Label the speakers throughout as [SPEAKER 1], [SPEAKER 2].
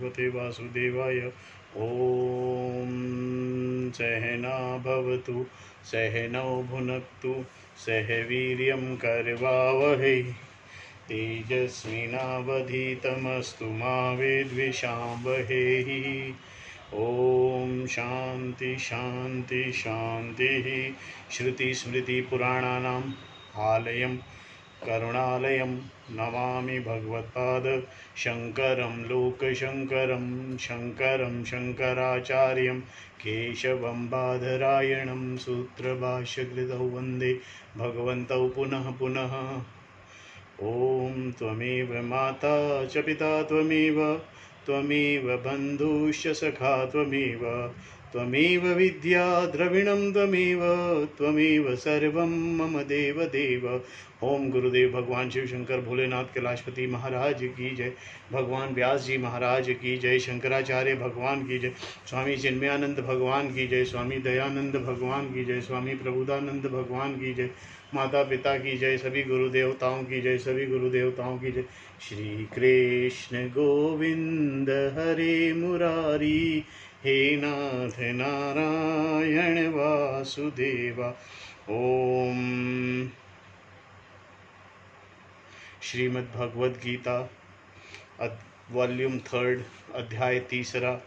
[SPEAKER 1] भगवते वासुदेवाय। ॐ सहना भवतु सहनौ भुनक्तु सह वीर्यं करवावहै तेजस्विनावधीतमस्तु मा विद्विषावहै। ॐ शान्ति शान्ति शान्तिः। श्रुतिस्मृतिपुराणानाम् आलयं करुणालयं नमामि भगवत्पाद शङ्करं लोकशङ्करं शङ्करं शङ्कराचार्यं केशवं बादरायणं सूत्रभाष्यकृतौ वन्दे भगवन्तौ पुनः पुनः। ॐ त्वमेव माता च पिता त्वमेव बन्धुश्च सखा त्वमेव विद्या द्रविणं त्वमेव सर्वं मम देव देव। ओम गुरुदेव भगवान शिव शंकर भोलेनाथ कैलाशपति महाराज की जय। भगवान व्यास जी महाराज की जय। शंकराचार्य भगवान की जय। स्वामी चिन्मयानंद भगवान की जय। स्वामी दयानंद भगवान की जय। स्वामी प्रबुदानंद भगवान की जय। माता पिता की जय। सभी गुरु देवताओं की जय। सभी गुरु देवताओं की जय। श्री कृष्ण गोविंद हरे मुरारी हे नाथ नारायण वासुदेवा। ओम श्रीमद् भगवद गीता वॉल्यूम 3 अध्याय 3।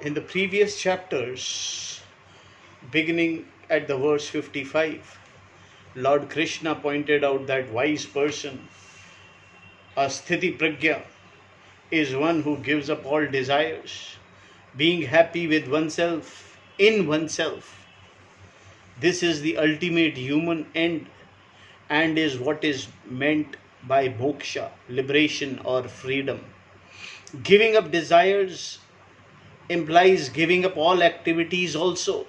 [SPEAKER 1] In the previous chapters, beginning at the verse 55, Lord Krishna pointed out that wise person, a sthiti pragya, is one who gives up all desires, being happy with oneself, in oneself. This is the ultimate human end and is what is meant by moksha, liberation or freedom. Giving up desires implies giving up all activities also.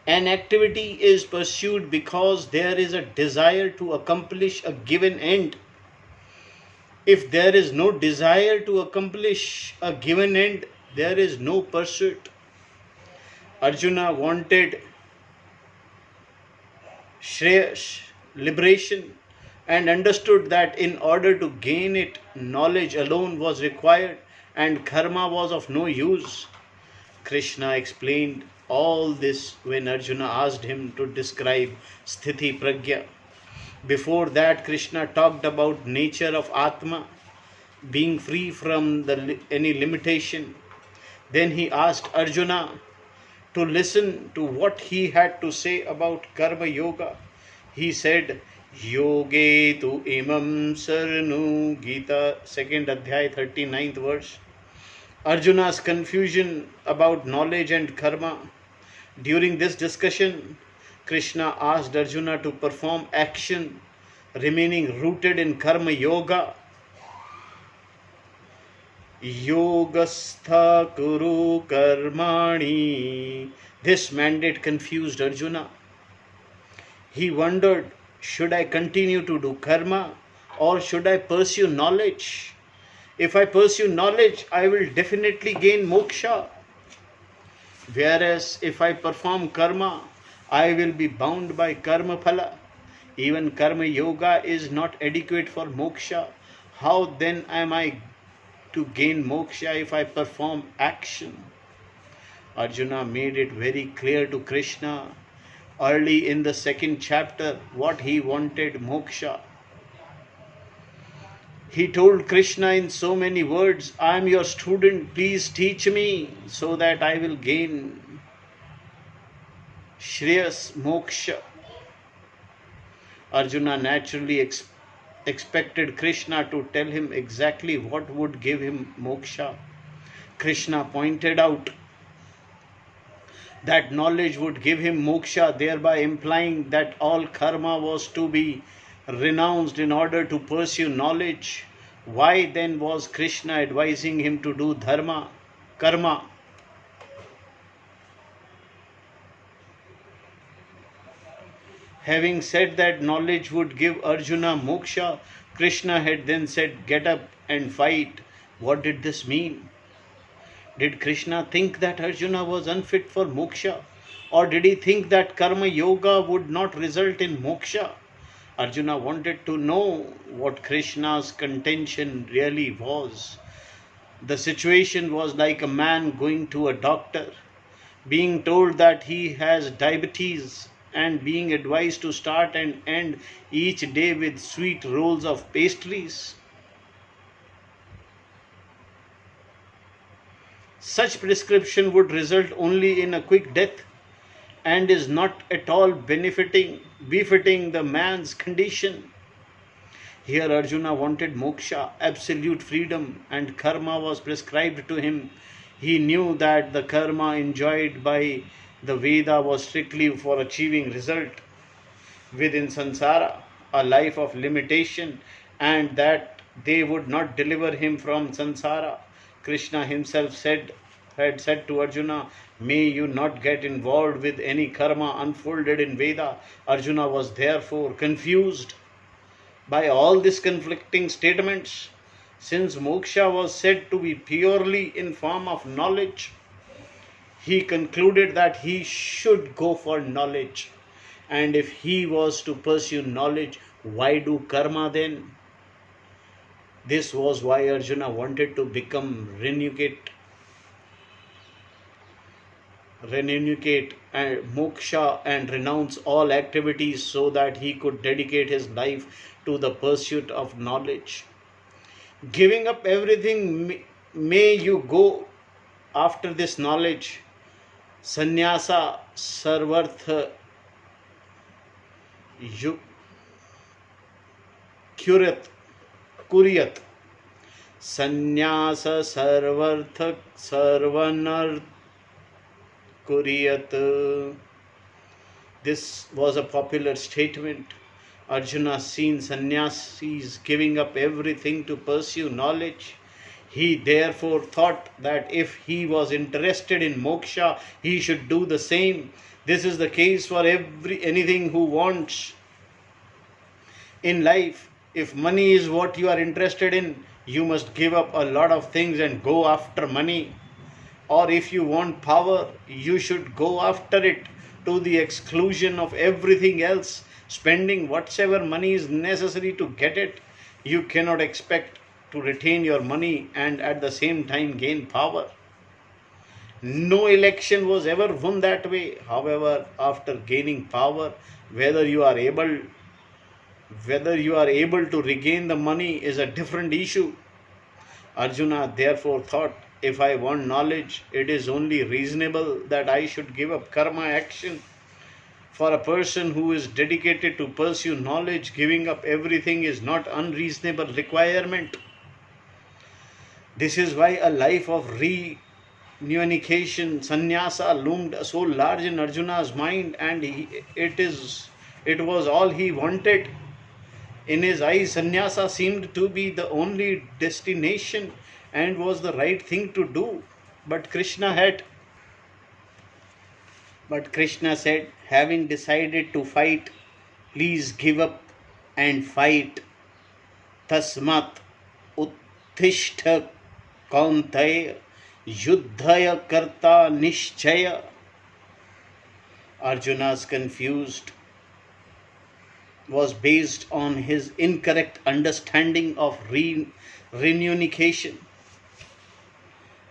[SPEAKER 1] An activity is pursued because there is a desire to accomplish a given end. If there is no desire to accomplish a given end, there is no pursuit. Arjuna wanted shreyas, liberation, and understood that in order to gain it, knowledge alone was required and karma was of no use. Krishna explained all this when Arjuna asked him to describe sthiti pragya. Before that, Krishna talked about nature of Atma, being free from any limitation. Then he asked Arjuna to listen to what he had to say about karma yoga. He said, Yoge tu imam sarnu. Gita 2nd Adhyay 39th verse. Arjuna's confusion about knowledge and karma. During this discussion, Krishna asked Arjuna to perform action remaining rooted in karma yoga. Yogastha kuru karmani. This mandate confused Arjuna. He wondered, should I continue to do karma or should I pursue knowledge? If I pursue knowledge, I will definitely gain moksha. Whereas if I perform karma, I will be bound by karma phala. Even karma yoga is not adequate for moksha. How then am I to gain moksha if I perform action? Arjuna made it very clear to Krishna early in the 2nd chapter what he wanted moksha. He told Krishna in so many words, I am your student, please teach me so that I will gain shreyas, moksha. Arjuna naturally expected Krishna to tell him exactly what would give him moksha. Krishna pointed out that knowledge would give him moksha, thereby implying that all karma was to be renounced in order to pursue knowledge. Why then was Krishna advising him to do dharma, karma? Having said that knowledge would give Arjuna moksha, Krishna had then said, get up and fight. What did this mean? Did Krishna think that Arjuna was unfit for moksha? Or did he think that karma yoga would not result in moksha? Arjuna wanted to know what Krishna's contention really was. The situation was like a man going to a doctor, being told that he has diabetes and being advised to start and end each day with sweet rolls of pastries. Such prescription would result only in a quick death and is not at all befitting the man's condition. Here Arjuna wanted moksha, absolute freedom, and karma was prescribed to him. He knew that the karma enjoyed by the Veda was strictly for achieving result within samsara, a life of limitation, and that they would not deliver him from samsara. Krishna himself had said to Arjuna, may you not get involved with any karma unfolded in Veda. Arjuna was therefore confused by all these conflicting statements. Since moksha was said to be purely in form of knowledge, he concluded that he should go for knowledge. And if he was to pursue knowledge, why do karma then? This was why Arjuna wanted to become renegade and moksha and renounce all activities so that he could dedicate his life to the pursuit of knowledge. Giving up everything, may you go after this knowledge. Sannyasa sarvartha kuryat. Sannyasa sarvartha sarvanarth kuryat. This was a popular statement. Arjuna seen sannyasis giving up everything to pursue knowledge. He therefore thought that if he was interested in moksha, he should do the same. This is the case for anything who wants in life. If money is what you are interested in, you must give up a lot of things and go after money. Or if you want power, you should go after it to the exclusion of everything else, spending whatever money is necessary to get it. You cannot expect to retain your money and at the same time gain power. No election was ever won that way. However, after gaining power, whether you are able to regain the money is a different issue. Arjuna therefore thought, if I want knowledge, it is only reasonable that I should give up karma action. For a person who is dedicated to pursue knowledge, giving up everything is not unreasonable requirement. This is why a life of renunciation, sannyasa, loomed so large in Arjuna's mind, and it was all he wanted. In his eyes, sannyasa seemed to be the only destination and was the right thing to do. But Krishna said, having decided to fight, please give up and fight. Tasmat uttishta kauntaya yuddhaya karta nishchaya. Arjuna's confused was based on his incorrect understanding of renunciation.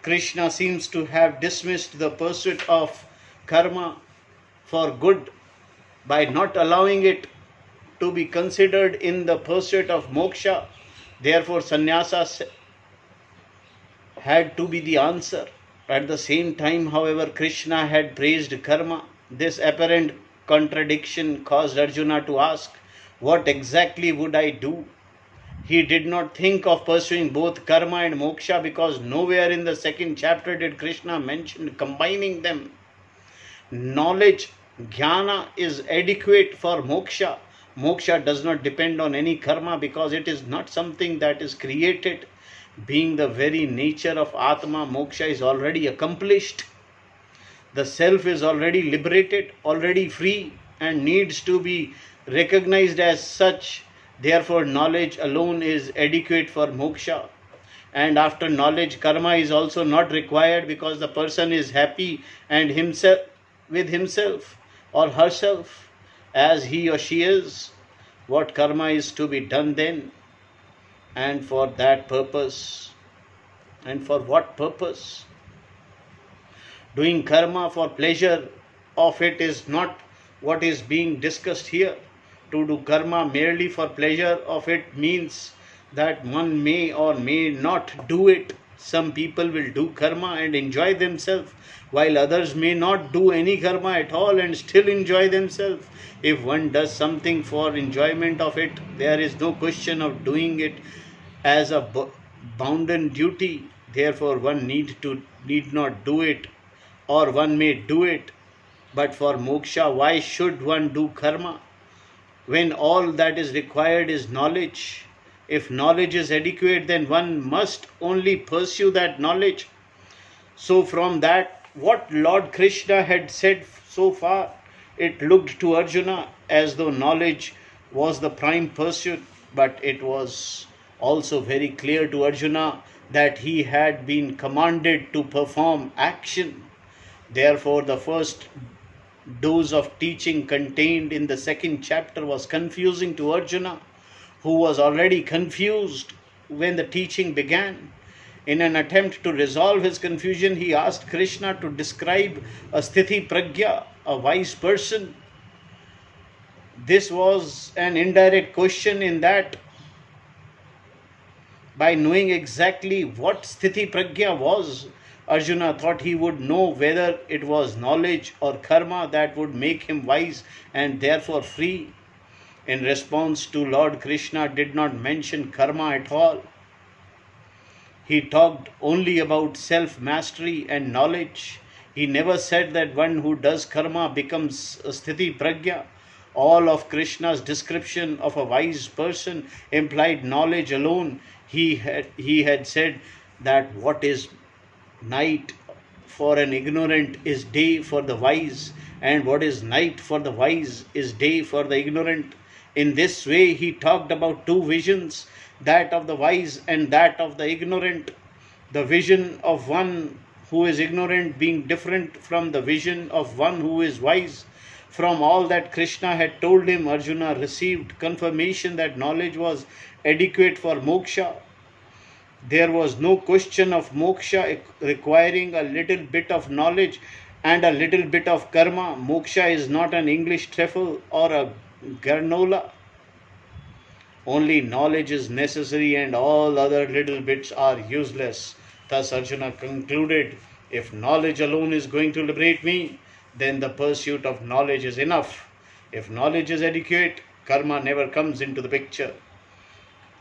[SPEAKER 1] Krishna seems to have dismissed the pursuit of karma for good by not allowing it to be considered in the pursuit of moksha. Therefore, sannyasa had to be the answer. At the same time, however, Krishna had praised karma. This apparent contradiction caused Arjuna to ask, what exactly would I do? He did not think of pursuing both karma and moksha because nowhere in the second chapter did Krishna mention combining them. Knowledge, jnana, is adequate for moksha. Moksha does not depend on any karma because it is not something that is created. Being the very nature of Atma, moksha is already accomplished. The self is already liberated, already free, and needs to be recognized as such. Therefore, knowledge alone is adequate for moksha. And after knowledge, karma is also not required, because the person is happy and himself with himself or herself as he or she is. What karma is to be done then? And for that purpose? And for what purpose? Doing karma for pleasure of it is not what is being discussed here. To do karma merely for pleasure of it means that one may or may not do it. Some people will do karma and enjoy themselves, while others may not do any karma at all and still enjoy themselves. If one does something for enjoyment of it, there is no question of doing it as a bounden duty. Therefore, one need not do it, or one may do it. But for moksha, why should one do karma when all that is required is knowledge? If knowledge is adequate, then one must only pursue that knowledge. So from that, what Lord Krishna had said so far, it looked to Arjuna as though knowledge was the prime pursuit, but it was also very clear to Arjuna that he had been commanded to perform action. Therefore, the first dose of teaching contained in the second chapter was confusing to Arjuna, who was already confused when the teaching began. In an attempt to resolve his confusion, he asked Krishna to describe a sthiti pragya, a wise person. This was an indirect question, in that by knowing exactly what sthiti pragya was, Arjuna thought he would know whether it was knowledge or karma that would make him wise and therefore free. In response to Lord Krishna did not mention karma at all. He talked only about self-mastery and knowledge. He never said that one who does karma becomes a sthiti pragya. All of Krishna's description of a wise person implied knowledge alone. He had said that what is night for an ignorant is day for the wise, and what is night for the wise is day for the ignorant. In this way, he talked about two visions, that of the wise and that of the ignorant. The vision of one who is ignorant being different from the vision of one who is wise. From all that Krishna had told him, Arjuna received confirmation that knowledge was adequate for moksha. There was no question of moksha requiring a little bit of knowledge and a little bit of karma. Moksha is not an English truffle or a granola. Only knowledge is necessary and all other little bits are useless. Thus Arjuna concluded, if knowledge alone is going to liberate me, then the pursuit of knowledge is enough. If knowledge is adequate, karma never comes into the picture.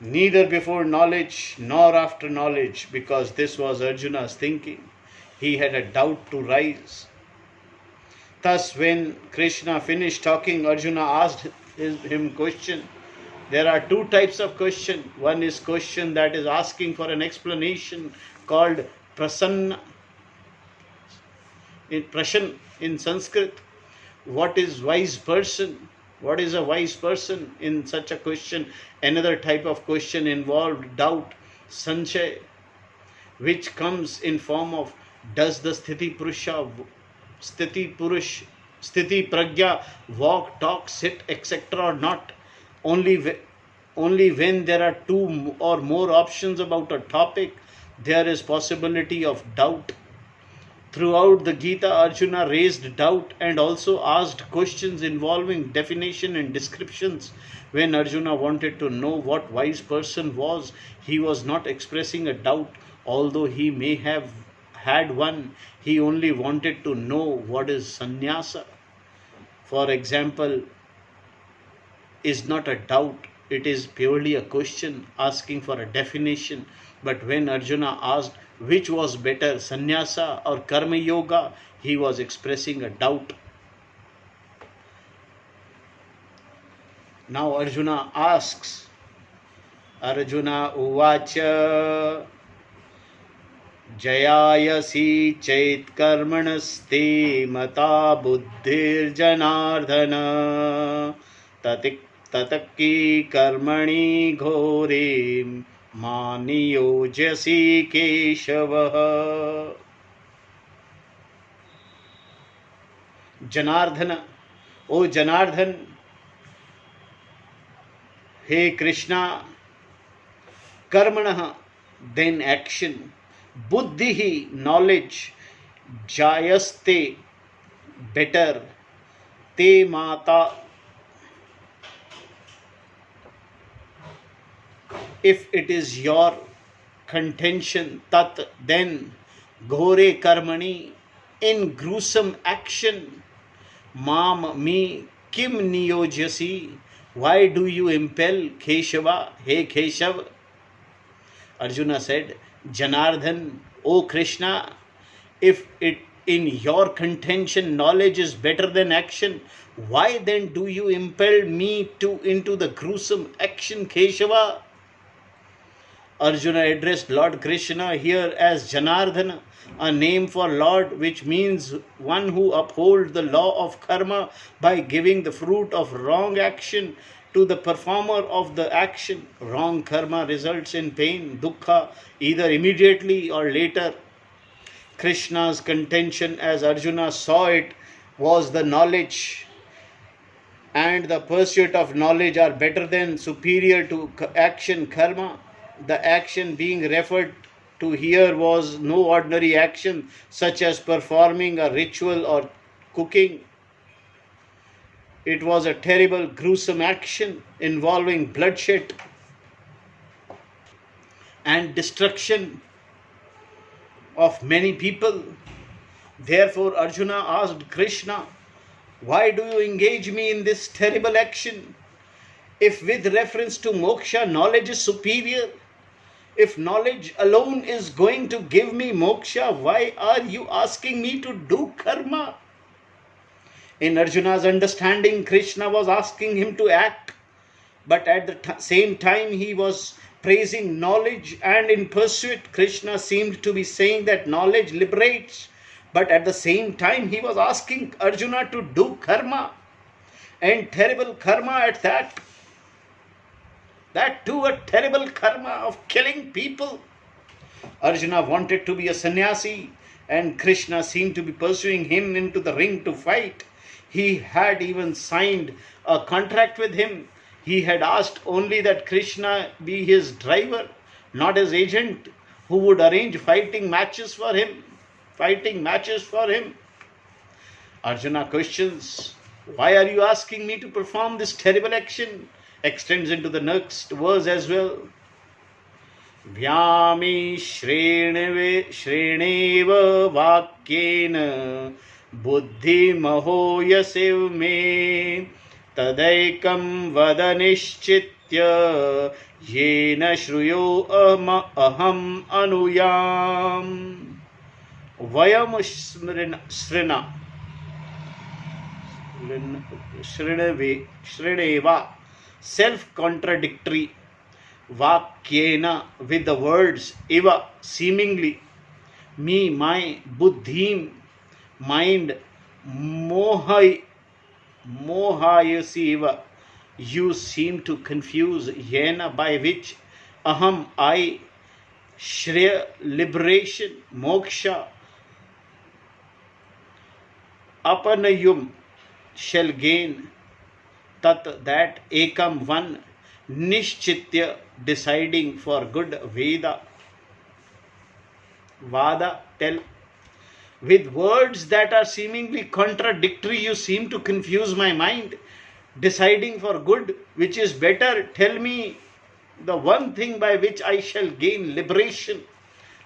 [SPEAKER 1] Neither before knowledge nor after knowledge, because this was Arjuna's thinking. He had a doubt to rise. Thus, when Krishna finished talking, Arjuna asked him question. There are two types of question. One is question that is asking for an explanation, called prasanna. Prashan in Sanskrit. What is wise person? What is a wise person? In such a question, another type of question involved doubt, sanchay, which comes in form of, does the sthiti pragya walk, talk, sit, etc. or not? Only when there are two or more options about a topic, there is possibility of doubt. Throughout the Gita, Arjuna raised doubt and also asked questions involving definition and descriptions. When Arjuna wanted to know what wise person was, he was not expressing a doubt, although he may have had one. He only wanted to know what is sannyasa. For example, is not a doubt, it is purely a question asking for a definition. But when Arjuna asked which was better, sannyasa or karma yoga, he was expressing a doubt. Now Arjuna asks, Arjuna uvacha jayayasi chait karmanaste mata buddhir janardhana tatakki karmani ghore मा नियोजसि केशवः. Janardhana, O Janardhan, Hey Krishna, Karmanah, then action, Buddhihi, knowledge, Jayaste, better, Te Mata, if it is your contention, Tat, then, Ghore Karmani, in gruesome action, Mam me kim niyojasi, why do you impel Keshava, hey Keshav? Arjuna said, Janardhan, O Krishna, if it in your contention knowledge is better than action, why then do you impel me into the gruesome action, Keshava? Arjuna addressed Lord Krishna here as Janardhana, a name for Lord, which means one who upholds the law of karma by giving the fruit of wrong action to the performer of the action. Wrong karma results in pain, dukkha, either immediately or later. Krishna's contention, as Arjuna saw it, was the knowledge and the pursuit of knowledge are better than superior to action, karma. The action being referred to here was no ordinary action such as performing a ritual or cooking. It was a terrible, gruesome action involving bloodshed and destruction of many people. Therefore, Arjuna asked Krishna, why do you engage me in this terrible action? If with reference to moksha, knowledge is superior, if knowledge alone is going to give me moksha, why are you asking me to do karma? In Arjuna's understanding, Krishna was asking him to act, but at the same time he was praising knowledge, and in pursuit, Krishna seemed to be saying that knowledge liberates, but at the same time he was asking Arjuna to do karma, and terrible karma at that. That too a terrible karma of killing people. Arjuna wanted to be a sannyasi, and Krishna seemed to be pursuing him into the ring to fight. He had even signed a contract with him. He had asked only that Krishna be his driver, not his agent, who would arrange fighting matches for him. Arjuna questions, why are you asking me to perform this terrible action? Extends into the next verse as well. Vyami shreneva vakyena buddhi maho yasev me tadaikam vadanishchitya yena shruyo aham anuyam. Vayam shreneva, self-contradictory, vakyena, with the words, eva, seemingly, me, my, buddhim, mind, mohayasiva, you seem to confuse, yena, by which, aham, I, shreya, liberation, moksha, apanayum, shall gain, tat, that, ekam, one, nishchitya, deciding for good, veda, vada, tell. With words that are seemingly contradictory, you seem to confuse my mind. Deciding for good, which is better, tell me the one thing by which I shall gain liberation.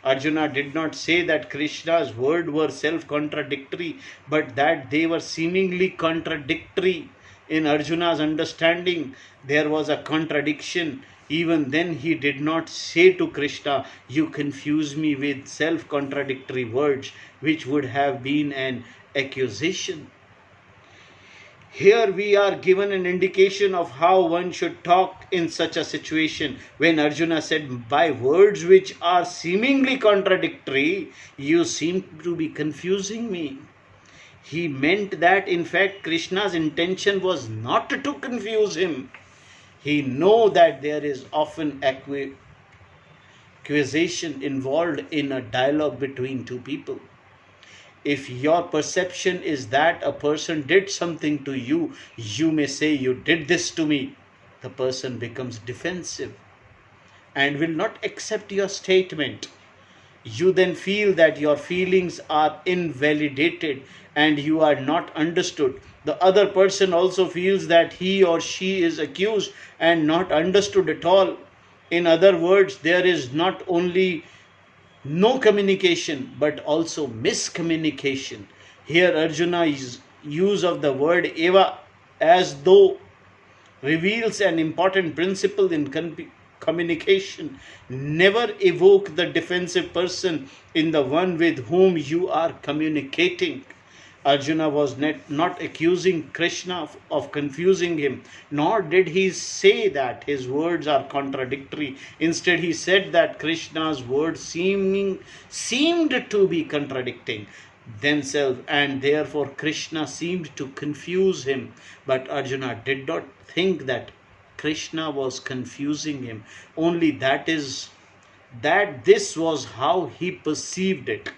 [SPEAKER 1] Arjuna did not say that Krishna's words were self-contradictory, but that they were seemingly contradictory. In Arjuna's understanding, there was a contradiction. Even then, he did not say to Krishna, you confuse me with self-contradictory words, which would have been an accusation. Here we are given an indication of how one should talk in such a situation. When Arjuna said, by words which are seemingly contradictory, you seem to be confusing me. He meant that in fact Krishna's intention was not to confuse him. He knew that there is often accusation involved in a dialogue between two people. If your perception is that a person did something to you, you may say, "You did this to me." The person becomes defensive and will not accept your statement. You then feel that your feelings are invalidated and you are not understood. The other person also feels that he or she is accused and not understood at all. In other words, there is not only no communication but also miscommunication. Here Arjuna's use of the word eva as though reveals an important principle in communication. Never evoke the defensive person in the one with whom you are communicating. Arjuna was not accusing Krishna of confusing him, nor did he say that his words are contradictory. Instead, he said that Krishna's words seemed to be contradicting themselves, and therefore Krishna seemed to confuse him. But Arjuna did not think that Krishna was confusing him, only that this was how he perceived it.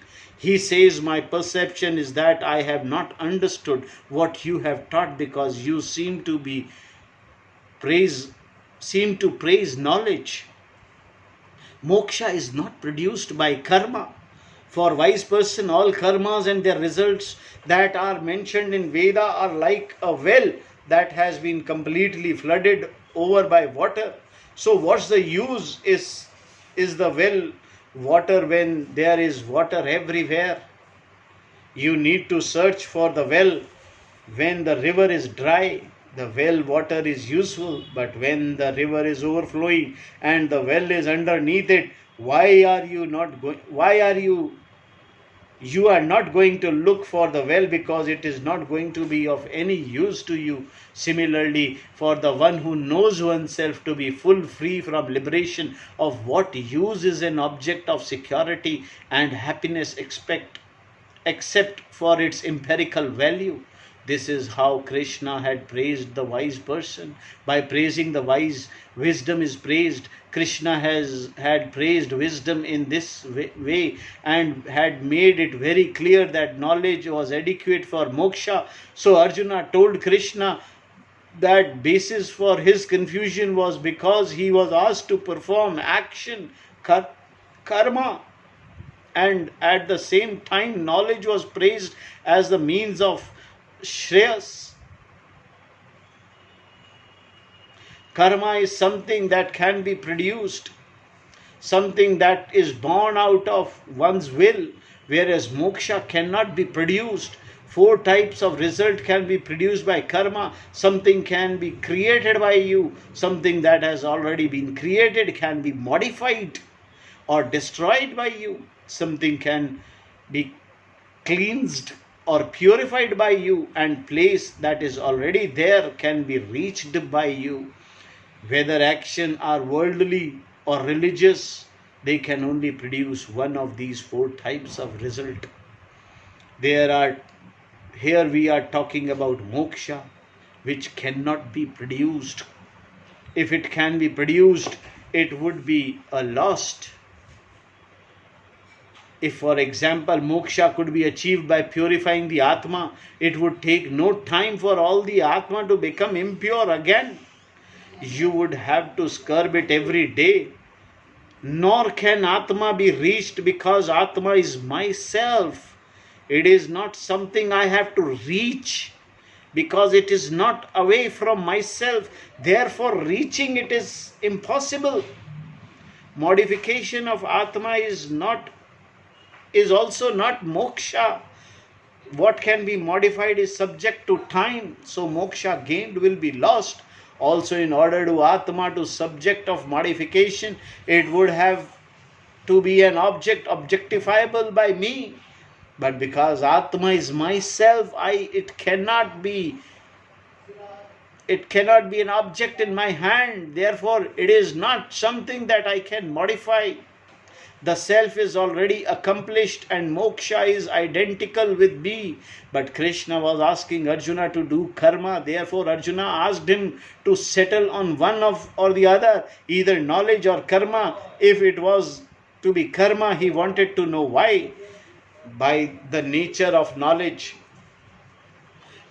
[SPEAKER 1] He says, "My perception is that I have not understood what you have taught because you seem to praise knowledge. Moksha is not produced by karma. For wise person, all karmas and their results that are mentioned in Veda are like a well that has been completely flooded over by water. So what's the use is the well water when there is water everywhere? You need to search for the well when the river is dry. The well water is useful, but when the river is overflowing and the well is underneath it, why are you not going to look for the well, because it is not going to be of any use to you. Similarly, for the one who knows oneself to be full free from liberation, of what use is an object of security and happiness except for its empirical value? This is how Krishna had praised the wise person. By praising the wise, wisdom is praised. Krishna had praised wisdom in this way and had made it very clear that knowledge was adequate for moksha. So Arjuna told Krishna that basis for his confusion was because he was asked to perform action, karma, and at the same time knowledge was praised as the means of Shreyas. Karma is something that can be produced, something that is born out of one's will, whereas moksha cannot be produced. 4 types of result can be produced by karma. Something can be created by you, something that has already been created can be modified or destroyed by you, something can be cleansed or purified by you, and place that is already there can be reached by you. Whether action are worldly or religious, they can only produce one of these 4 types of result. Here we are talking about moksha, which cannot be produced. If it can be produced, it would be a lost. If, for example, moksha could be achieved by purifying the Atma, it would take no time for all the Atma to become impure again. You would have to scrub it every day. Nor can Atma be reached because Atma is myself. It is not something I have to reach because it is not away from myself. Therefore, reaching it is impossible. Modification of Atma is also not moksha. What can be modified is subject to time, so moksha gained will be lost. Also, in order to Atma to subject of modification, it would have to be an object objectifiable by me. But because Atma is myself, it cannot be an object in my hand. Therefore, it is not something that I can modify. The self is already accomplished and moksha is identical with me. But Krishna was asking Arjuna to do karma. Therefore, Arjuna asked him to settle on one or the other, either knowledge or karma. If it was to be karma. He wanted to know why. By the nature of knowledge,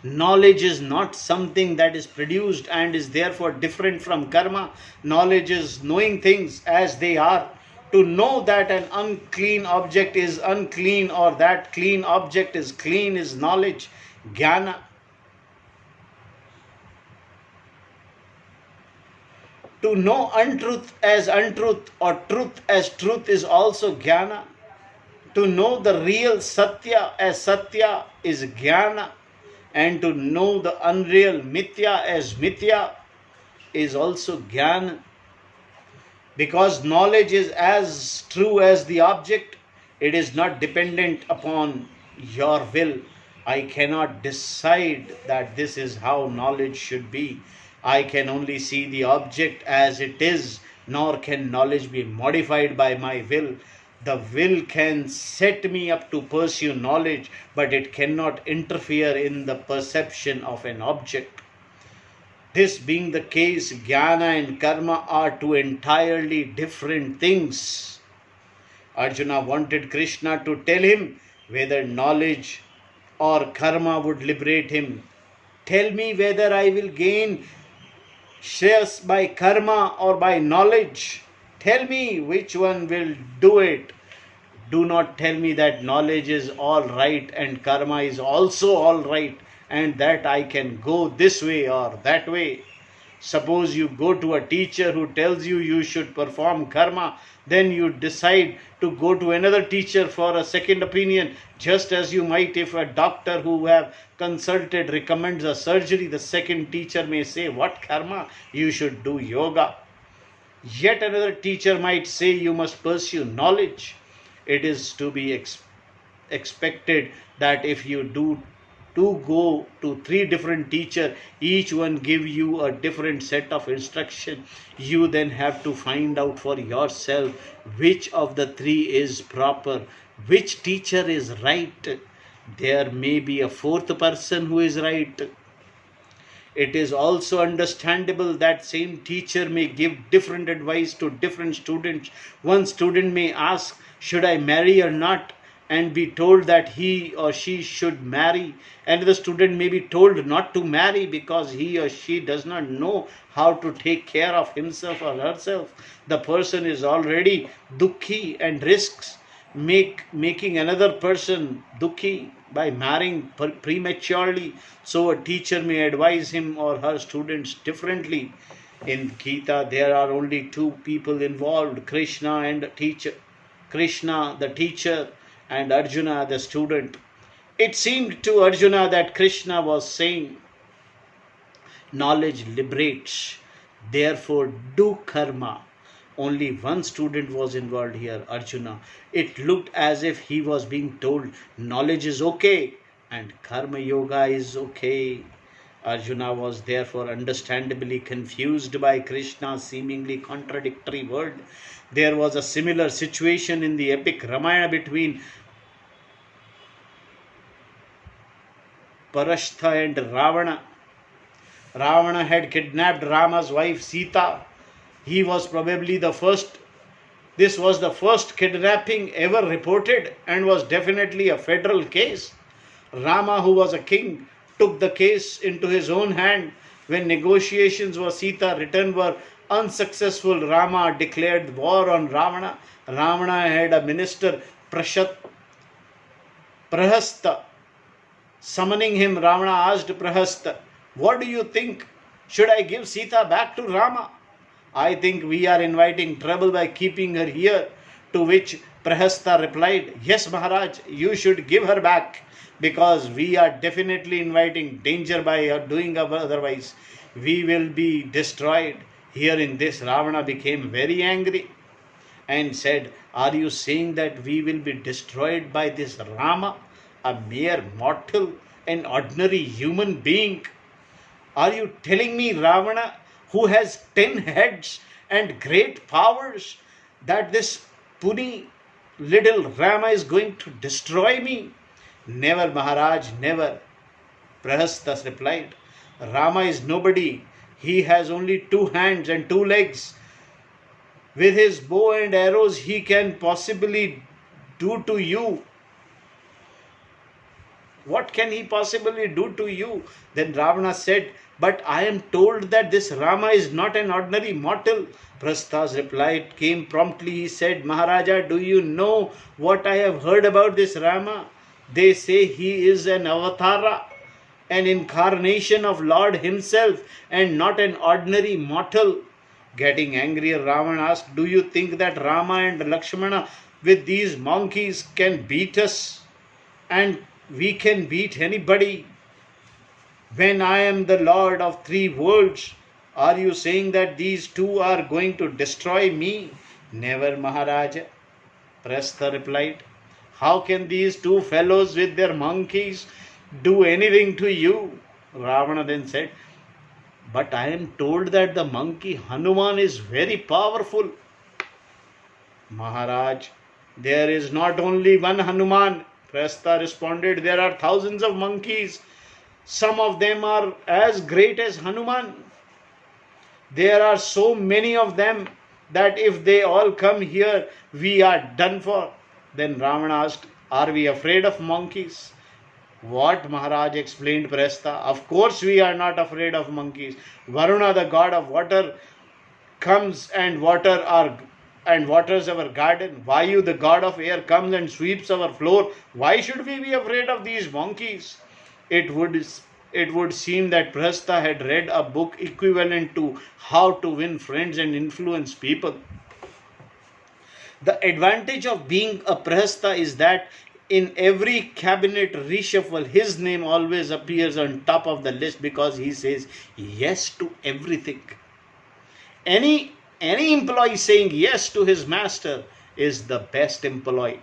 [SPEAKER 1] knowledge is not something that is produced and is therefore different from karma. Knowledge is knowing things as they are. To know that an unclean object is unclean or that clean object is clean is knowledge, jnana. To know untruth as untruth or truth as truth is also jnana. To know the real satya as satya is jnana. And to know the unreal mithya as mithya is also jnana. Because knowledge is as true as the object, it is not dependent upon your will. I cannot decide that this is how knowledge should be. I can only see the object as it is, nor can knowledge be modified by my will. The will can set me up to pursue knowledge, but it cannot interfere in the perception of an object. This being the case, jnana and karma are two entirely different things. Arjuna wanted Krishna to tell him whether knowledge or karma would liberate him. Tell me whether I will gain shreyas by karma or by knowledge. Tell me which one will do it. Do not tell me that knowledge is all right and karma is also all right, and that I can go this way or that way. Suppose you go to a teacher who tells you you should perform karma, then you decide to go to another teacher for a second opinion, just as you might if a doctor who have consulted recommends a surgery. The second teacher may say, what karma? You should do yoga. Yet another teacher might say you must pursue knowledge. It is to be expected that if you do to go to three different teachers, each one give you a different set of instruction, you then have to find out for yourself which of the three is proper, which teacher is right. There may be a fourth person who is right. It is also understandable that same teacher may give different advice to different students. One student may ask, should I marry or not? And be told that he or she should marry. And the student may be told not to marry because he or she does not know how to take care of himself or herself. The person is already dukhi and risks making another person dukhi by marrying prematurely. So a teacher may advise him or her students differently. In Gita, there are only two people involved, Krishna and the teacher. Krishna, the teacher, and Arjuna, the student. It seemed to Arjuna that Krishna was saying, knowledge liberates, therefore do karma. Only one student was involved here, Arjuna. It looked as if he was being told knowledge is okay and karma yoga is okay. Arjuna was therefore understandably confused by Krishna's seemingly contradictory word. There was a similar situation in the epic Ramayana between Parashtha and Ravana. Ravana had kidnapped Rama's wife Sita. He was probably the first. This was the first kidnapping ever reported and was definitely a federal case. Rama, who was a king, took the case into his own hand. When negotiations for Sita's return were unsuccessful, Rama declared war on Ravana. Ravana had a minister, Prahasta. Summoning him, Ravana asked Prahasta, what do you think? Should I give Sita back to Rama? I think we are inviting trouble by keeping her here. To which Prahasta replied, yes, Maharaj, you should give her back, because we are definitely inviting danger by doing otherwise. We will be destroyed. Hearing this, Ravana became very angry and said, are you saying that we will be destroyed by this Rama, a mere mortal, an ordinary human being? Are you telling me Ravana, who has 10 heads and great powers, that this puny little Rama is going to destroy me? Never, Maharaj, never. Prahastas replied, Rama is nobody. He has only 2 hands and 2 legs, with his bow and arrows he can possibly do to you? What can he possibly do to you? Then Ravana said, but I am told that this Rama is not an ordinary mortal. Prastha's reply came promptly. He said, Maharaja, do you know what I have heard about this Rama? They say he is an avatara, an incarnation of Lord himself, and not an ordinary mortal. Getting angrier, Ravana asked, do you think that Rama and Lakshmana with these monkeys can beat us? And we can beat anybody? When I am the Lord of three worlds, are you saying that these two are going to destroy me? Never, Maharaja. Prastha replied. How can these two fellows with their monkeys do anything to you? Ravana then said, but I am told that the monkey Hanuman is very powerful. Maharaj, there is not only one Hanuman. Prastha responded, there are thousands of monkeys. Some of them are as great as Hanuman. There are so many of them that if they all come here, we are done for. Then Ravana asked, are we afraid of monkeys? What, Maharaj, explained Prastha. Of course we are not afraid of monkeys. Varuna, the god of water, comes and waters our garden. Vayu, the god of air, comes and sweeps our floor. Why should we be afraid of these monkeys? It would seem that Prastha had read a book equivalent to How to Win Friends and Influence People. The advantage of being a Prastha is that in every cabinet reshuffle, his name always appears on top of the list because he says yes to everything. Any employee saying yes to his master is the best employee.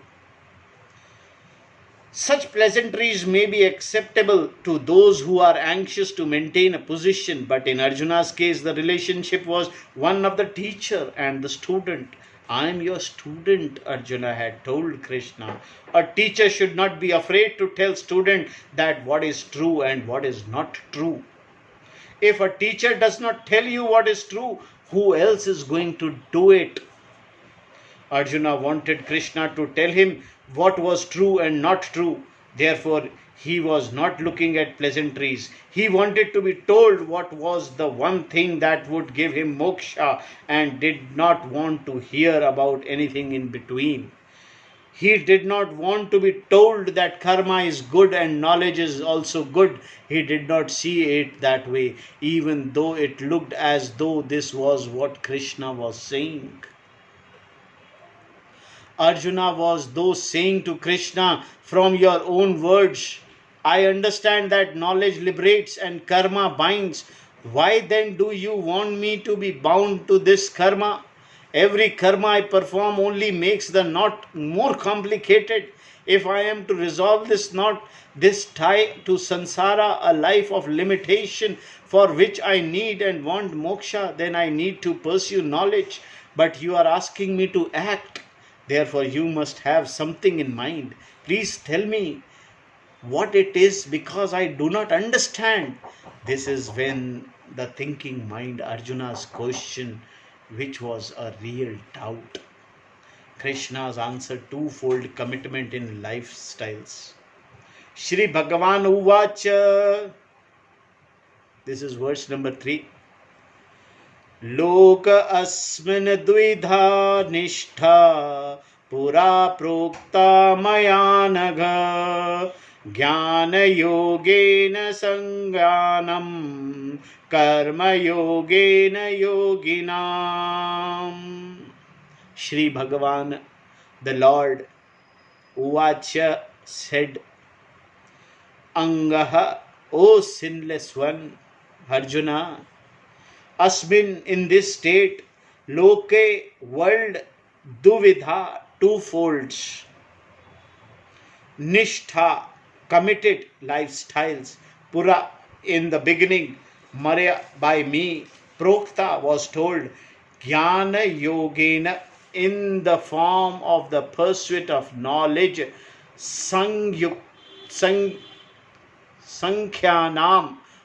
[SPEAKER 1] Such pleasantries may be acceptable to those who are anxious to maintain a position, but in Arjuna's case, the relationship was one of the teacher and the student. I am your student, Arjuna had told Krishna. A teacher should not be afraid to tell student that what is true and what is not true. If a teacher does not tell you what is true, who else is going to do it? Arjuna wanted Krishna to tell him what was true and not true. Therefore, he was not looking at pleasantries. He wanted to be told what was the one thing that would give him moksha and did not want to hear about anything in between. He did not want to be told that karma is good and knowledge is also good. He did not see it that way, even though it looked as though this was what Krishna was saying. Arjuna was though saying to Krishna, from your own words, I understand that knowledge liberates and karma binds. Why then do you want me to be bound to this karma? Every karma I perform only makes the knot more complicated. If I am to resolve this knot, this tie to samsara, a life of limitation for which I need and want moksha, then I need to pursue knowledge. But you are asking me to act. Therefore, you must have something in mind. Please tell me what it is, because I do not understand. This is when the thinking mind, Arjuna's question, which was a real doubt. Krishna's answer, twofold commitment in lifestyles. Shri Bhagavan Uvacha. This is verse number 3. लोक अस्मिन् द्विधा निष्ठा पुरा प्रोक्ता मया नघ ज्ञानयोगेन संज्ञानं कर्मयोगेन योगिनाम्. Shri Bhagavan, the Lord, Uvacha said, Angaha, O sinless one, Arjuna, Asmin, in this state, Loke, world, Duvidha, twofolds, Nishtha, committed lifestyles, Pura, in the beginning, Marya, by me, Prokta, was told, Jnana Yogena, in the form of the pursuit of knowledge, Sankhyanam,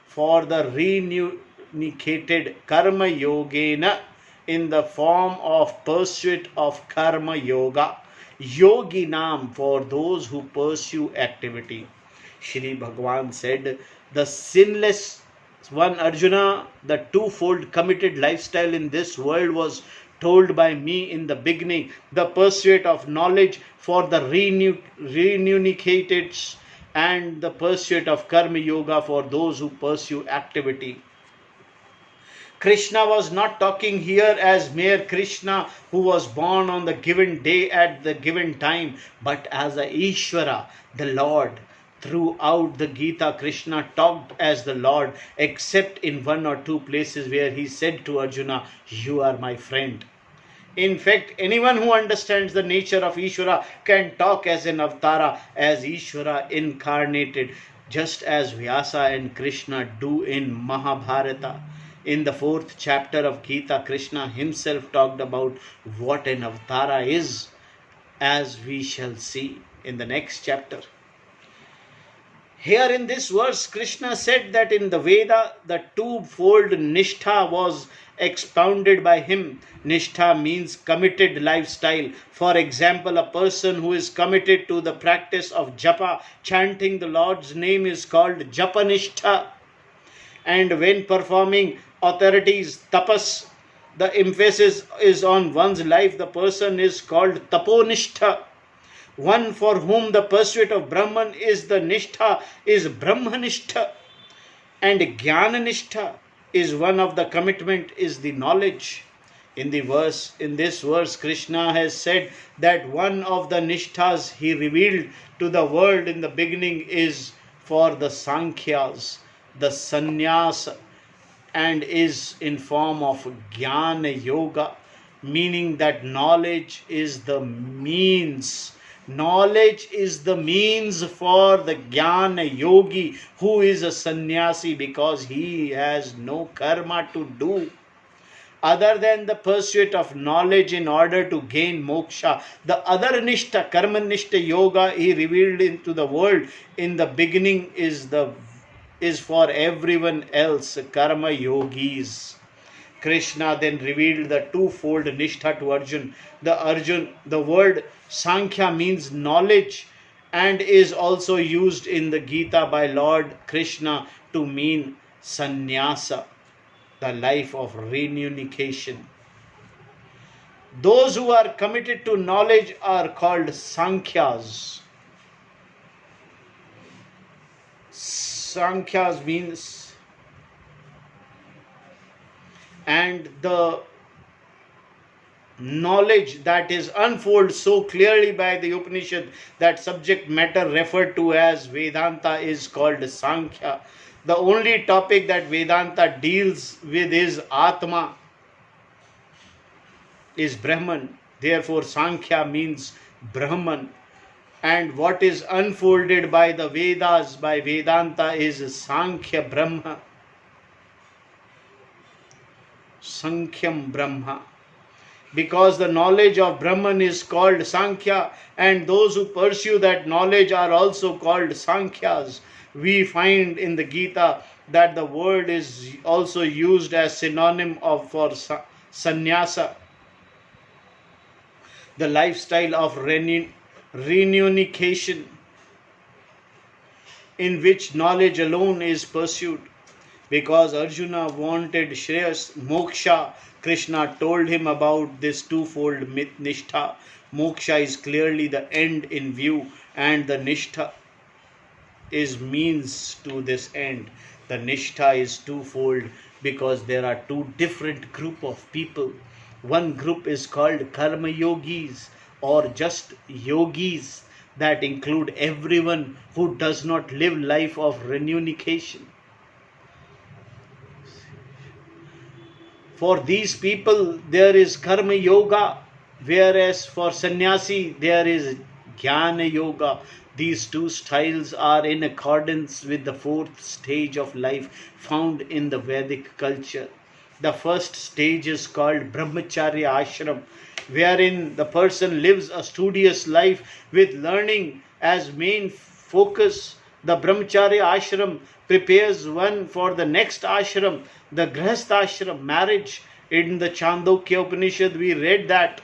[SPEAKER 1] for the reunificated Karma Yogena, in the form of pursuit of karma yoga. Yogi Nam, for those who pursue activity. Shri Bhagavan said, the sinless one Arjuna, the twofold committed lifestyle in this world was told by me in the beginning, the pursuit of knowledge for the reunicated and the pursuit of karma yoga for those who pursue activity. Krishna was not talking here as mere Krishna who was born on the given day at the given time, but as a Ishvara, the Lord. Throughout the Gita, Krishna talked as the Lord, except in one or two places where he said to Arjuna, you are my friend. In fact, anyone who understands the nature of Ishvara can talk as an avatara, as Ishvara incarnated, just as Vyasa and Krishna do in Mahabharata. In the 4th chapter of Gita, Krishna himself talked about what an avatara is, as we shall see in the next chapter. Here in this verse, Krishna said that in the Veda, the twofold Nishtha was expounded by him. Nishtha means committed lifestyle. For example, a person who is committed to the practice of japa, chanting the Lord's name, is called Japanishtha. And when performing authorities, tapas, the emphasis is on one's life, the person is called Taponishtha. One for whom the pursuit of Brahman is the Nishtha is Brahmanishtha. And Jnananishtha is one of the commitment is the knowledge. In this verse, Krishna has said that one of the Nishthas he revealed to the world in the beginning is for the Sankhyas, the sannyasa, and is in form of Jnana Yoga, meaning that knowledge is the means. Knowledge is the means for the Jnana Yogi who is a sannyasi, because he has no karma to do other than the pursuit of knowledge in order to gain moksha. The other Nishtha, Karmanishta Yoga he revealed into the world in the beginning is for everyone else, karma yogis. Krishna then revealed the twofold Nishtha to Arjun. The word Sankhya means knowledge and is also used in the Gita by Lord Krishna to mean sannyasa, the life of reunification. Those who are committed to knowledge are called Sankhyas. Sankhyas means, and the knowledge that is unfolded so clearly by the Upanishad, that subject matter referred to as Vedanta is called Sankhya. The only topic that Vedanta deals with is Atma, is Brahman. Therefore, Sankhya means Brahman. And what is unfolded by the Vedas, by Vedanta, is Sankhya Brahma. Sankhyam Brahma. Because the knowledge of Brahman is called Sankhya, and those who pursue that knowledge are also called Sankhyas. We find in the Gita that the word is also used as synonym for sannyasa, the lifestyle of reunification, in which knowledge alone is pursued. Because Arjuna wanted Shreyas, moksha, Krishna told him about this twofold nishtha. Moksha is clearly the end in view, and the nishtha is means to this end. The nishtha is twofold because there are two different group of people. One group is called karma yogis, or just yogis, that include everyone who does not live life of reunification. For these people there is karma yoga, whereas for sannyasi there is jnana yoga. These two styles are in accordance with the fourth stage of life found in the Vedic culture. The first stage is called brahmacharya ashram, wherein the person lives a studious life with learning as main focus. The brahmacharya ashram prepares one for the next ashram, the grihastha ashram, marriage, In the Chandogya Upanishad, we read that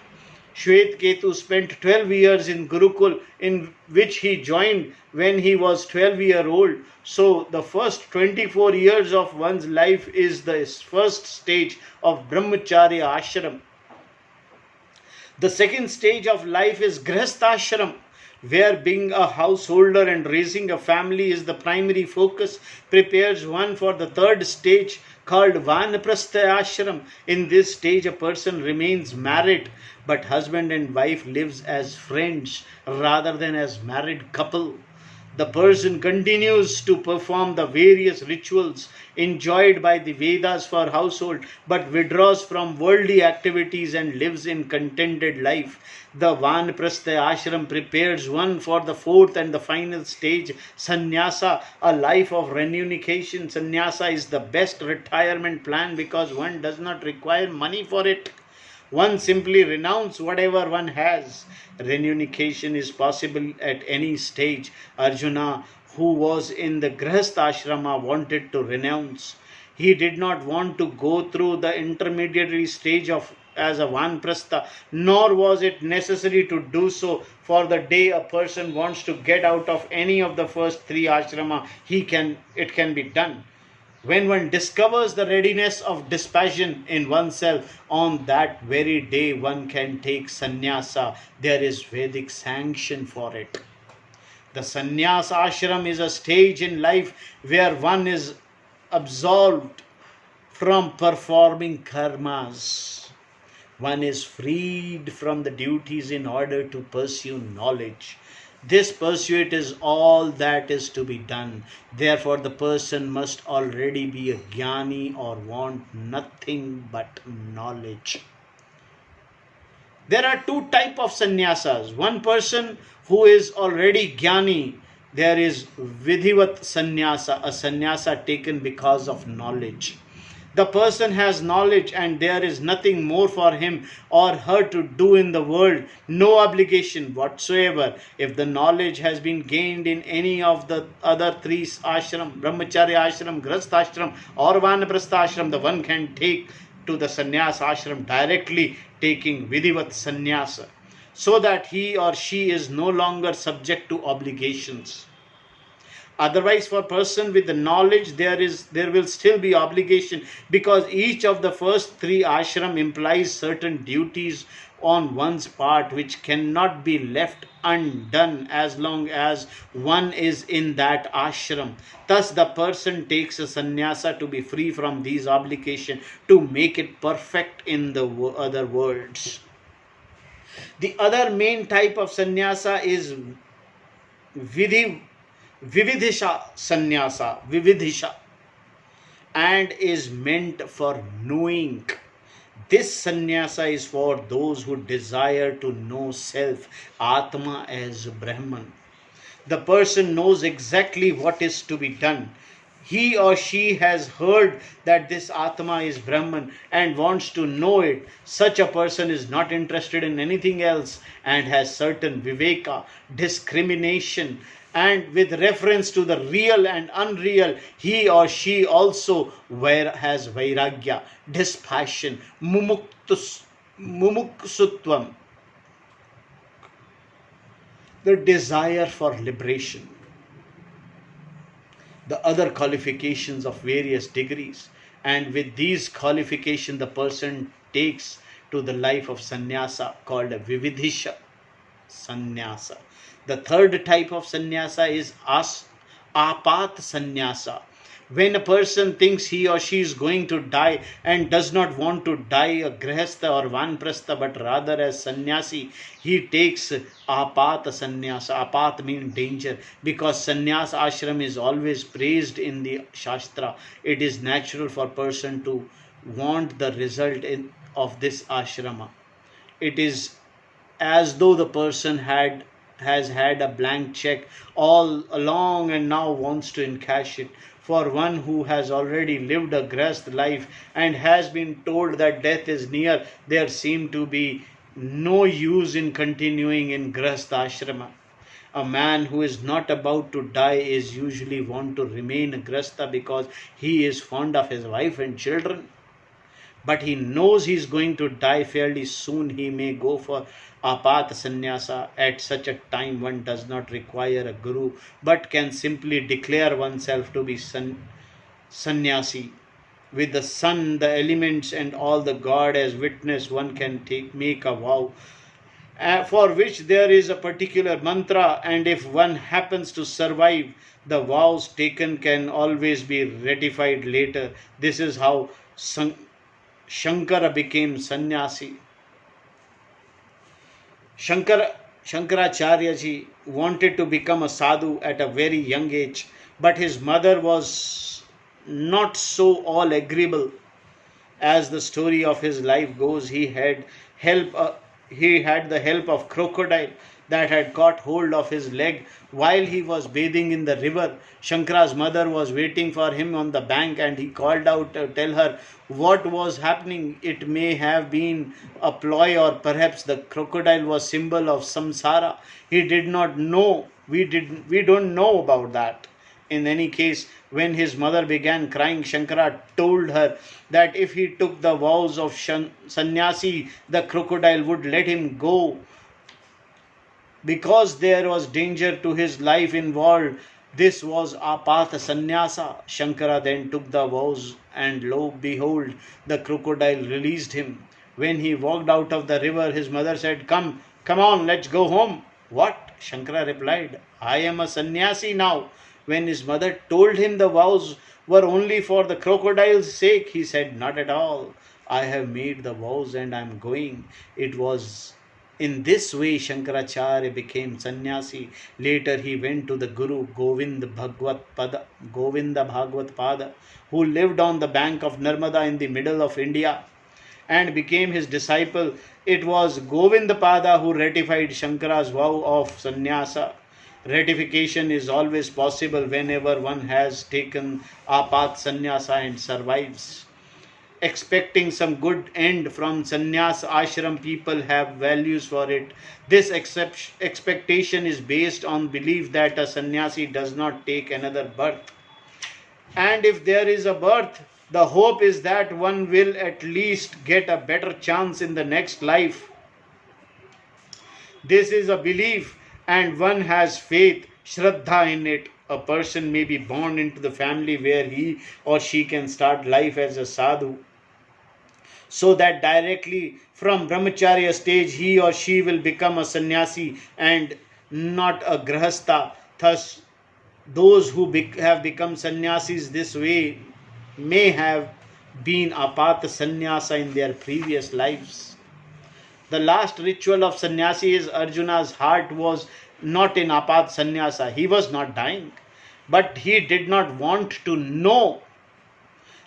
[SPEAKER 1] Shvetketu spent 12 years in Gurukul, in which he joined when he was 12-year old. So the first 24 years of one's life is the first stage of Brahmacharya ashram. The second stage of life is Grihasthashram, where being a householder and raising a family is the primary focus, prepares one for the third stage called Vanaprastha ashram. In this stage, a person remains married, but husband and wife lives as friends rather than as married couple. The person continues to perform the various rituals enjoyed by the Vedas for household, but withdraws from worldly activities and lives in contented life. The Vanaprastha ashram prepares one for the fourth and the final stage, sannyasa, a life of renunciation. Sannyasa is the best retirement plan because one does not require money for it. One simply renounces whatever one has. Renunciation is possible at any stage. Arjuna, who was in the Grihastha ashrama, wanted to renounce. He did not want to go through the intermediary stage of as a Vanaprastha, nor was it necessary to do so, for the day a person wants to get out of any of the first three ashrama, it can be done. When one discovers the readiness of dispassion in oneself, on that very day one can take sannyasa. There is Vedic sanction for it. The sannyasa ashram is a stage in life where one is absolved from performing karmas. One is freed from the duties in order to pursue knowledge. This pursuit is all that is to be done. Therefore, the person must already be a jnani or want nothing but knowledge. There are two types of sannyasas. One person who is already jnani, there is vidhivat sannyasa, a sannyasa taken because of knowledge. The person has knowledge and there is nothing more for him or her to do in the world, no obligation whatsoever. If the knowledge has been gained in any of the other three ashram, brahmacharya ashram, grihastha ashram or vanaprastha ashram, the one can take to the sannyas ashram directly, taking vidhivat sannyasa, so that he or she is no longer subject to obligations. Otherwise, for person with the knowledge, there will still be obligation, because each of the first three ashram implies certain duties on one's part which cannot be left undone as long as one is in that ashram. Thus, the person takes a sannyasa to be free from these obligations, to make it perfect in the other worlds. The other main type of sannyasa is Vividhisha sannyasa, vividhisha, and is meant for knowing. This sannyasa is for those who desire to know self, Atma, as Brahman. The person knows exactly what is to be done. He or she has heard that this Atma is Brahman and wants to know it. Such a person is not interested in anything else and has certain viveka, discrimination, and with reference to the real and unreal, he or she also has vairagya, dispassion, mumuksutvam, the desire for liberation. The other qualifications of various degrees, and with these qualifications the person takes to the life of sannyasa called a vividhisha sannyasa. The third type of sannyasa is apat sannyasa. When a person thinks he or she is going to die and does not want to die a grihastha or vanaprastha, but rather as sannyasi, he takes apat sannyasa. Apat means danger, because sannyas ashram is always praised in the shastra. It is natural for person to want the result of this ashrama. It is as though the person has had a blank check all along and now wants to encash it. For one who has already lived a grihastha life and has been told that death is near, there seems to be no use in continuing in grihastha ashrama. A man who is not about to die is usually want to remain a grihastha because he is fond of his wife and children. but he knows he is going to die fairly soon. He may go for apata sannyasa. At such a time, one does not require a guru, but can simply declare oneself to be sannyasi. With the sun, the elements, and all the god as witness, one can make a vow for which there is a particular mantra, and if one happens to survive, the vows taken can always be ratified later. This is how Shankara became sannyasi. Shankaracharya ji wanted to become a sadhu at a very young age, but his mother was not so all agreeable. As the story of his life goes, help. He had the help of crocodile that had caught hold of his leg while he was bathing in the river. Shankara's mother was waiting for him on the bank, and he called out to tell her what was happening. It may have been a ploy, or perhaps the crocodile was symbol of samsara. He did not know. We don't know about that. In any case, when his mother began crying, Shankara told her that if he took the vows of sannyasi, the crocodile would let him go. Because there was danger to his life involved, this was apatha sannyasa. Shankara then took the vows, and lo, behold, the crocodile released him. When he walked out of the river, his mother said, come on, let's go home. What? Shankara replied, I am a sannyasi now. When his mother told him the vows were only for the crocodile's sake, he said, not at all. I have made the vows and I am going. It was in this way Shankaracharya became sannyasi. Later he went to the Guru Govinda Bhagwat Pada, who lived on the bank of Narmada in the middle of India, and became his disciple. It was Govinda Pada who ratified Shankara's vow of sannyasa. Ratification is always possible whenever one has taken apat sannyasa and survives. Expecting some good end from sannyas ashram, people have values for it. This expectation is based on belief that a sannyasi does not take another birth. And if there is a birth, the hope is that one will at least get a better chance in the next life. This is a belief, and one has faith, shraddha in it. A person may be born into the family where he or she can start life as a sadhu, so that directly from brahmacharya stage he or she will become a sannyasi and not a grahastha. Thus, those who have become sannyasis this way may have been apata sannyasa in their previous lives. The last ritual of sannyasi is Arjuna's heart was not in apat sannyasa. He was not dying, but he did not want to know.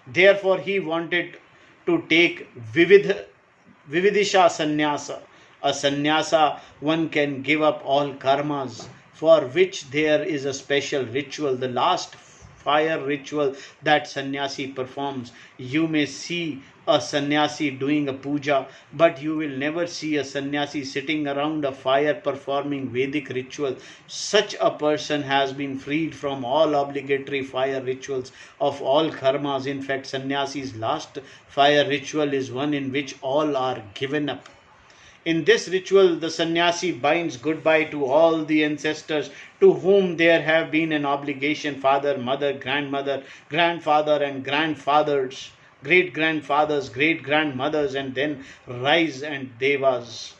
[SPEAKER 1] Therefore, he wanted to take vividisha sannyasa. A sannyasa, one can give up all karmas, for which there is a special ritual, the last fire ritual that sannyasi performs. You may see a sannyasi doing a puja, but you will never see a sannyasi sitting around a fire performing Vedic ritual. Such a person has been freed from all obligatory fire rituals of all karmas. In fact, sannyasi's last fire ritual is one in which all are given up. In this ritual, the sannyasi binds goodbye to all the ancestors to whom there have been an obligation: father, mother, grandmother, grandfather, and grandfathers, great grandfathers, great grandmothers, and then rise and devas.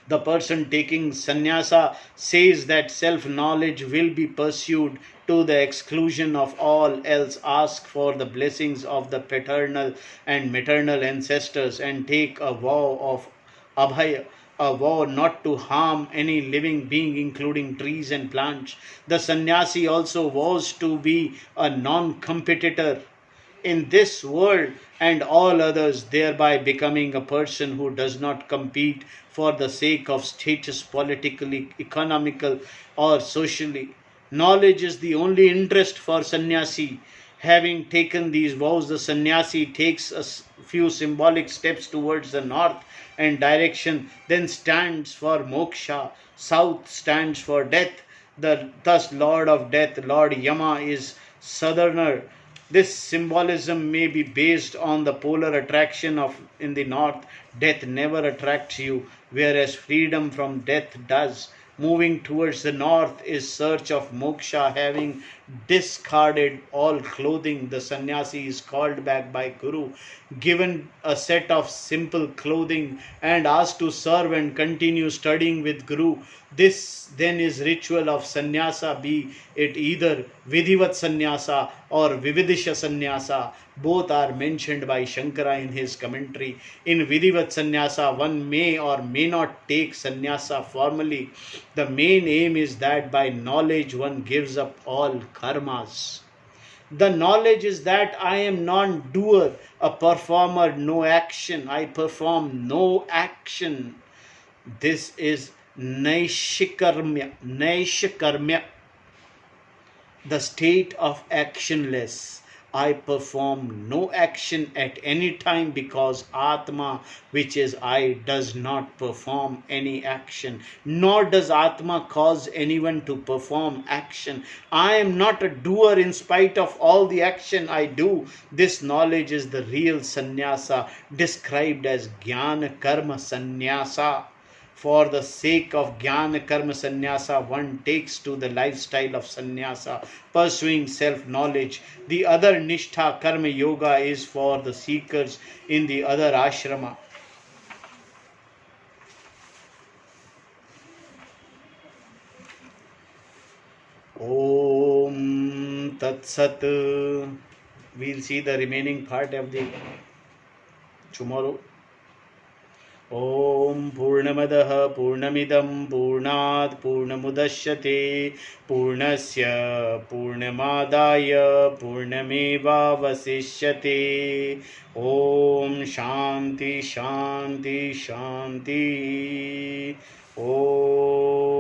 [SPEAKER 1] The person taking sannyasa says that self-knowledge will be pursued to the exclusion of all else. Ask for the blessings of the paternal and maternal ancestors and take a vow of abhaya, a vow not to harm any living being, including trees and plants. The sannyasi also vows to be a non-competitor in this world and all others, thereby becoming a person who does not compete for the sake of status, politically, economical, or socially. Knowledge is the only interest for sannyasi. Having taken these vows, the sannyasi takes a few symbolic steps towards the north and direction, then stands for moksha. South stands for death. Thus Lord of Death, Lord Yama, is southerner. This symbolism may be based on the polar attraction of in the north. Death never attracts you, whereas freedom from death does. Moving towards the north is search of moksha. Having discarded all clothing, the sannyasi is called back by Guru, given a set of simple clothing, and asked to serve and continue studying with Guru. This then is ritual of sannyasa, be it either Vidhivat sannyasa or Vividisha sannyasa. Both are mentioned by Shankara in his commentary. In Vidhivat sannyasa, one may or may not take sannyasa formally. The main aim is that by knowledge one gives up all karmas. The knowledge is that I am non-doer, a performer, no action. I perform no action. This is Naishikarmya. Naishikarmya, the state of actionless. I perform no action at any time because Atma, which is I, does not perform any action, nor does Atma cause anyone to perform action. I am not a doer in spite of all the action I do. This knowledge is the real sannyasa, described as Jnana Karma Sannyasa. For the sake of Jnana Karma Sannyasa, one takes to the lifestyle of sannyasa, pursuing self-knowledge. The other Nishtha Karma Yoga is for the seekers in the other ashrama. Om Tat Sat. We'll see the remaining part of the tomorrow. Om Purnamadaha Purnamidam Purnat Purnamudashyate Purnasya Purnamadaya Purnameva Vasishyate. Om Shanti Shanti Shanti. Om